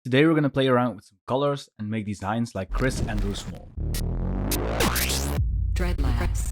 Today we're gonna play around with some colors and make designs like Kris Andrew Small. Dreadlabs.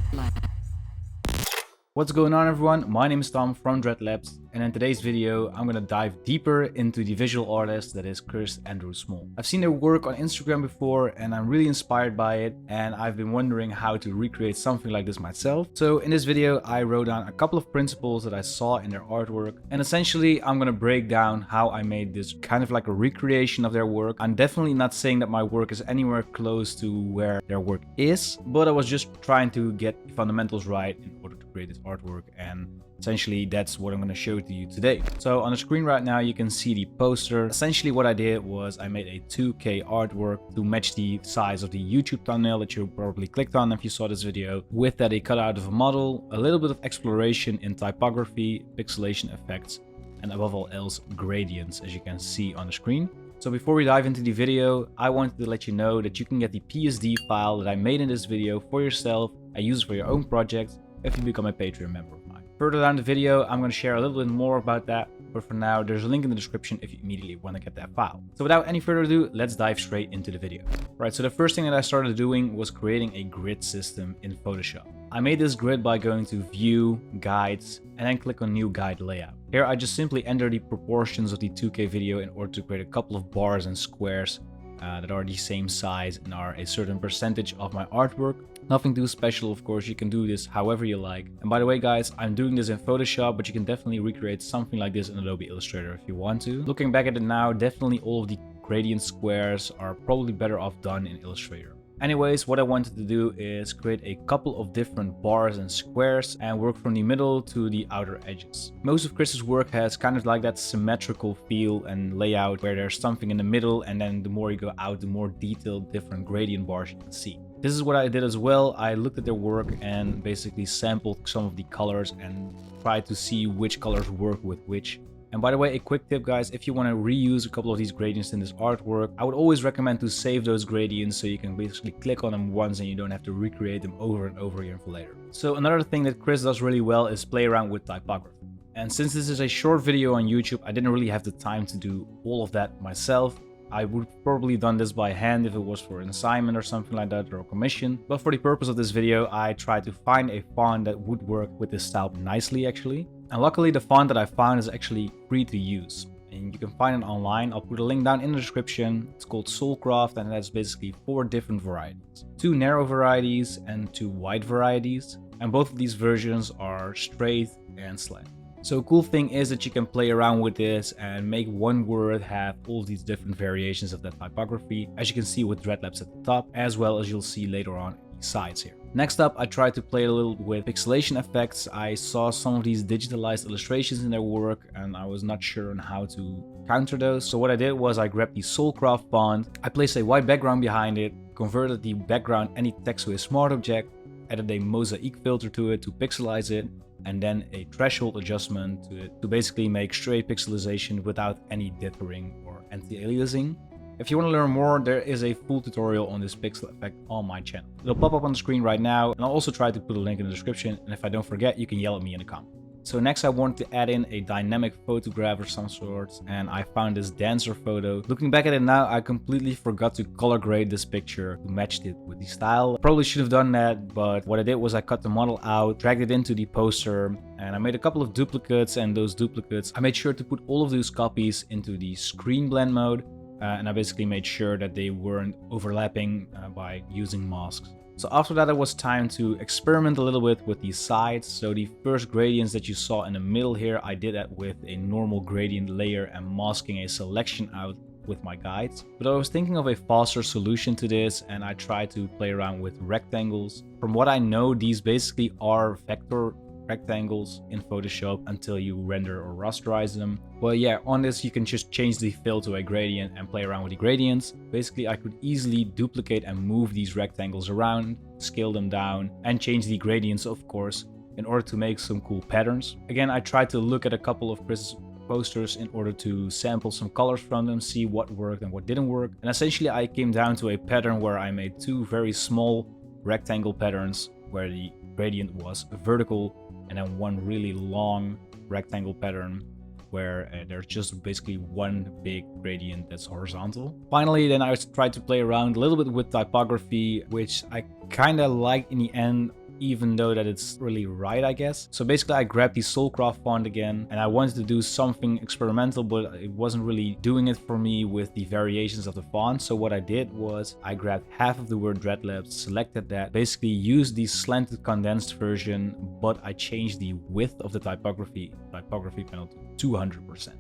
What's going on everyone? My name is Tom from Dreadlabs, and in today's video I'm gonna dive deeper into the visual artist that is Kris Andrew Small. I've seen their work on Instagram before and I'm really inspired by it, and I've been wondering how to recreate something like this myself. So in this video I wrote down a couple of principles that I saw in their artwork, and essentially I'm gonna break down how I made this kind of like a recreation of their work. I'm definitely not saying that my work is anywhere close to where their work is, but I was just trying to get the fundamentals right in order to create this artwork, and essentially that's what I'm going to show to you today. So on the screen right now you can see the poster. Essentially what I did was I made a 2K artwork to match the size of the YouTube thumbnail that you probably clicked on if you saw this video. With that, a cutout of a model, a little bit of exploration in typography, pixelation effects, and above all else gradients, as you can see on the screen. So before we dive into the video, I wanted to let you know that you can get the PSD file that I made in this video for yourself and use it for your own projects if you become a Patreon member of mine. Further down the video, I'm going to share a little bit more about that, but for now, there's a link in the description if you immediately want to get that file. So without any further ado, let's dive straight into the video. Right, so the first thing that I started doing was creating a grid system in Photoshop. I made this grid by going to View, Guides, and then click on New Guide Layout. Here, I just simply enter the proportions of the 2K video in order to create a couple of bars and squares that are the same size and are a certain percentage of my artwork. Nothing too special, of course. You can do this however you like. And by the way guys, I'm doing this in Photoshop, but you can definitely recreate something like this in Adobe Illustrator if you want to. Looking back at it now, definitely all of the gradient squares are probably better off done in Illustrator. Anyways, what I wanted to do is create a couple of different bars and squares and work from the middle to the outer edges. Most of Kris's work has kind of like that symmetrical feel and layout where there's something in the middle, and then the more you go out, the more detailed different gradient bars you can see. This is what I did as well. I looked at their work and basically sampled some of the colors and tried to see which colors work with which. And by the way, a quick tip guys, if you want to reuse a couple of these gradients in this artwork, I would always recommend to save those gradients so you can basically click on them once and you don't have to recreate them over and over again for later. So another thing that Kris does really well is play around with typography. And since this is a short video on YouTube, I didn't really have the time to do all of that myself. I would probably done this by hand if it was for an assignment or something like that, or a commission. But for the purpose of this video, I tried to find a font that would work with this style nicely actually. And luckily the font that I found is actually free to use. And you can find it online. I'll put a link down in the description. It's called Soulcraft, and that's basically 4 different varieties. 2 narrow varieties and 2 wide varieties. And both of these versions are straight and slant. So a cool thing is that you can play around with this and make one word have all these different variations of that typography, as you can see with Dreadlabs at the top, as well as you'll see later on in the sides here. Next up, I tried to play a little with pixelation effects. I saw some of these digitalized illustrations in their work and I was not sure on how to counter those. So what I did was I grabbed the Soulcraft font, I placed a white background behind it, converted the background and the text to a smart object, added a mosaic filter to it to pixelize it, and then a threshold adjustment to it to basically make straight pixelization without any dithering or anti-aliasing. If you want to learn more, there is a full tutorial on this pixel effect on my channel. It'll pop up on the screen right now, and I'll also try to put a link in the description, and if I don't forget, you can yell at me in the comments. So next I wanted to add in a dynamic photograph of some sort, and I found this dancer photo. Looking back at it now, I completely forgot to color grade this picture to match it with the style. Probably should have done that, but what I did was I cut the model out, dragged it into the poster, and I made a couple of duplicates, and those duplicates, I made sure to put all of those copies into the screen blend mode, and I basically made sure that they weren't overlapping by using masks. So after that, it was time to experiment a little bit with these sides. So the first gradients that you saw in the middle here, I did that with a normal gradient layer and masking a selection out with my guides. But I was thinking of a faster solution to this, and I tried to play around with rectangles. From what I know, these basically are vector rectangles in Photoshop until you render or rasterize them. Well, yeah, on this you can just change the fill to a gradient and play around with the gradients. Basically, I could easily duplicate and move these rectangles around, scale them down, and change the gradients, of course, in order to make some cool patterns. Again, I tried to look at a couple of Kris's posters in order to sample some colors from them, see what worked and what didn't work. And essentially, I came down to a pattern where I made 2 very small rectangle patterns where the gradient was vertical, and then 1 really long rectangle pattern where there's just basically one big gradient that's horizontal. Finally, then I tried to play around a little bit with typography, which I kind of like in the end, even though that it's really right, I guess. So basically I grabbed the Soulcraft font again, and I wanted to do something experimental, but it wasn't really doing it for me with the variations of the font. So what I did was I grabbed half of the word Dreadlabs, selected that, basically used the slanted condensed version, but I changed the width of the typography panel to 200%.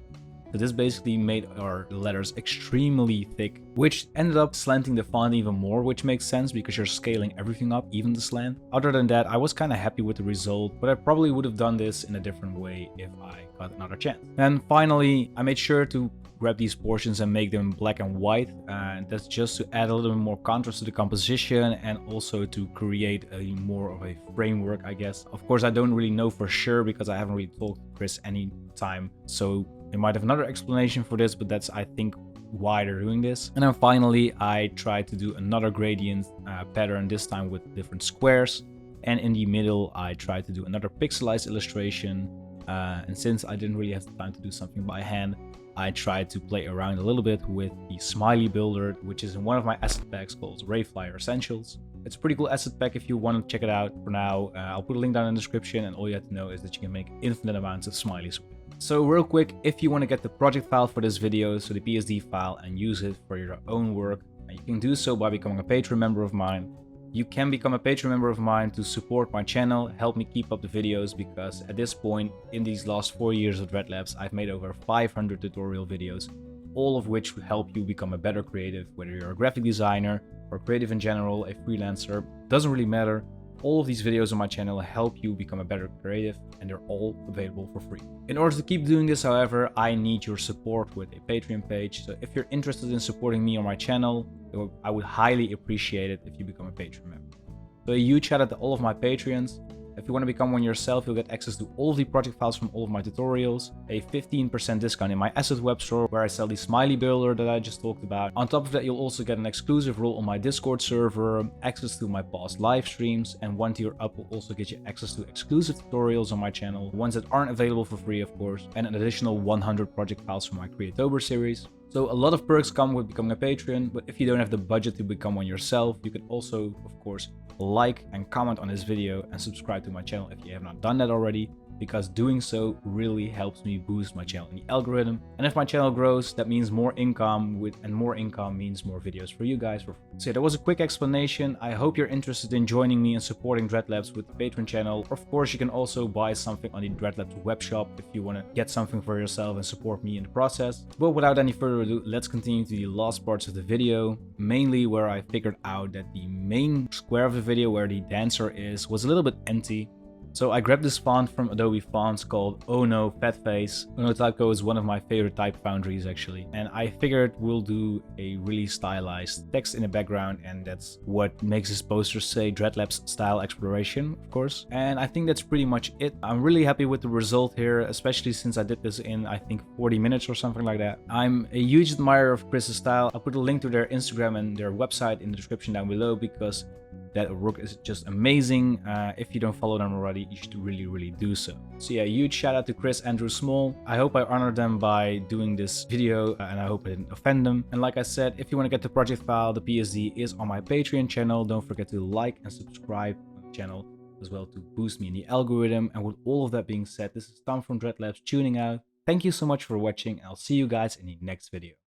So this basically made our letters extremely thick, which ended up slanting the font even more, which makes sense because you're scaling everything up, even the slant. Other than that, I was kind of happy with the result, but I probably would have done this in a different way if I got another chance. And finally, I made sure to grab these portions and make them black and white, and that's just to add a little bit more contrast to the composition and also to create a more of a framework, I guess. Of course, I don't really know for sure because I haven't really talked to Kris any time, so they might have another explanation for this, but that's, I think, why they're doing this. And then finally, I tried to do another gradient pattern, this time with different squares. And in the middle, I tried to do another pixelized illustration. And since I didn't really have the time to do something by hand, I tried to play around a little bit with the smiley builder, which is in one of my asset packs called Rayflyer Essentials. It's a pretty cool asset pack if you want to check it out. For now, I'll put a link down in the description, and all you have to know is that you can make infinite amounts of smileys with it. So real quick, if you want to get the project file for this video, so the PSD file, and use it for your own work, and you can do so by becoming a Patreon member of mine. You can become a Patreon member of mine to support my channel, help me keep up the videos, because at this point, in these last 4 years of Dreadlabs, I've made over 500 tutorial videos, all of which will help you become a better creative, whether you're a graphic designer or creative in general, a freelancer, doesn't really matter. All of these videos on my channel help you become a better creative, and they're all available for free. In order to keep doing this, however, I need your support with a Patreon page. So if you're interested in supporting me on my channel, I would highly appreciate it if you become a Patreon member. So a huge shout out to all of my Patreons. If you want to become one yourself, you'll get access to all of the project files from all of my tutorials, a 15% discount in my asset web store where I sell the smiley builder that I just talked about. On top of that, you'll also get an exclusive role on my Discord server, access to my past live streams, and 1 tier up will also get you access to exclusive tutorials on my channel, ones that aren't available for free, of course, and an additional 100 project files from my Creatober series. So a lot of perks come with becoming a Patreon, but if you don't have the budget to become one yourself, you can also, of course, like and comment on this video and subscribe to my channel if you have not done that already, because doing so really helps me boost my channel in the algorithm. And if my channel grows, that means more income, and more income means more videos for you guys. So yeah, that was a quick explanation. I hope you're interested in joining me and supporting Dreadlabs with the Patreon channel. Of course, you can also buy something on the Dreadlabs web shop if you want to get something for yourself and support me in the process. But without any further ado, let's continue to the last parts of the video, mainly where I figured out that the main square of the video where the dancer is was a little bit empty. So I grabbed this font from Adobe Fonts called Oh No Fat Face. Oh No Typo is one of my favorite type foundries actually. And I figured we'll do a really stylized text in the background, and that's what makes this poster say Dreadlabs Style Exploration, of course. And I think that's pretty much it. I'm really happy with the result here, especially since I did this in, I think, 40 minutes or something like that. I'm a huge admirer of Kris's style. I'll put a link to their Instagram and their website in the description down below, because that work is just amazing. If you don't follow them already, you should really do so. So yeah, huge shout out to Kris Andrew Small. I hope I honored them by doing this video, and I hope I didn't offend them. And like I said, if you want to get the project file, the PSD is on my Patreon channel. Don't forget to like and subscribe on the channel as well to boost me in the algorithm. And with all of that being said, this is Tom from Dreadlabs tuning out. Thank you so much for watching, and I'll see you guys in the next video.